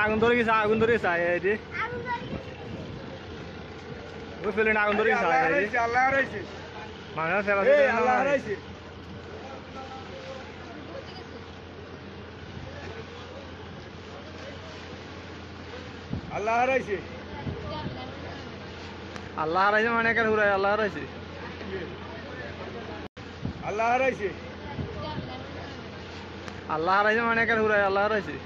আগুন ধরে গেছে আগুন ধরে গেছে ওই ফেলে আগুন ধরে গেছে আল্লাহ হারাইছে মানুষ ফেলা আল্লাহ হারাইছে আল্লাহ হারাইছে আল্লাহ হারাইছে মানে কেন ঘুরাই আল্লাহ হারাইছে আল্লাহ হারাইছে আল্লাহ হারাইছে মানে কেন ঘুরাই আল্লাহ হারাইছে